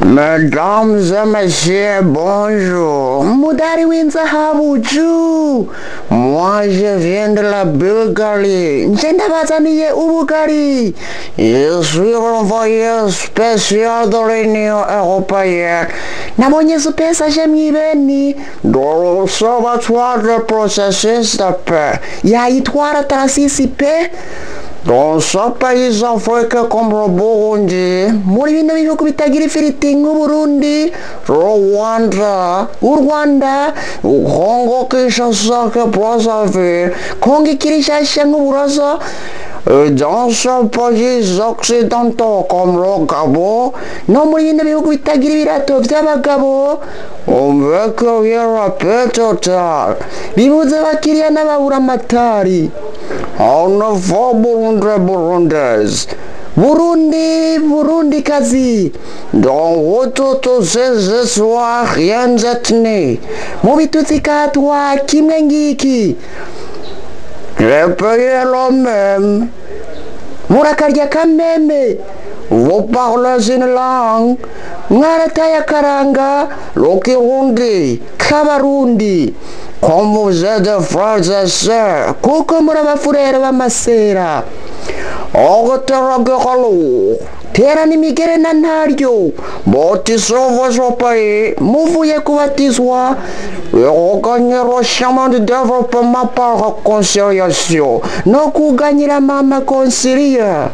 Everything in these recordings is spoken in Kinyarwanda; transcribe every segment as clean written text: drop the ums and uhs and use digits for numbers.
Mesdames et messieurs, bonjour. Moudari Winzahabuju. Moi, je viens de la Bulgarie. Njendabazaniye Ubugari. Je suis envoyé spécial de l'Union européenne. Nabonye pesa jamibeni. Dans l'Observatoire de processus de paix. Yaitwara Tassisipe. Dans ce pays africain comme le Burundi, muri bino bihugu bitagira ifiriti nk'Uburundi, Rwanda, Congo Kinshasa, Brazzaville, Congo Kinshasa nk'Uburundi. Dans ce pays occidentaux comme le Gabon, no muri bino bihugu bitagira ibirato by'abagabo, on veut qu'il y ait la paix totale. Bibuze abakiriya n'ababuramatari. On ne faut Burundaise. Burundi kazi. Dans toutes ces histoires, rien n'est né. Mobituzi katwa kimwe ngiki. Le pays est le même. Murakarya kameme. Vous parlez une langue. Mwarataya karanga. Lokirundi. Kabarundi. Comme vous êtes des frères et sœurs, kuko muri abafurere b'amasera. Ogoteragalo, terana imigere na ntaryo, bautisez votre pays, muvuye kubatizwa, gagner le chemin du développement par réconciliation, no kuganyira mama concilier.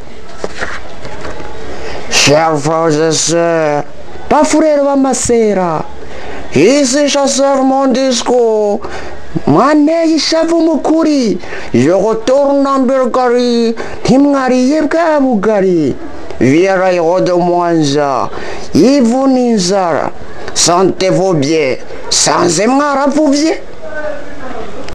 Chers frères et sœurs, bafurere b'amasera, ici j'achève mon discours. Mane ishavu mukuri. Je retourne en Bulgarie. Timngariye bwa Bugari. Virayo de Mwanza. Ivuninzara. Sentez-vous bien. Sans emara vous bien.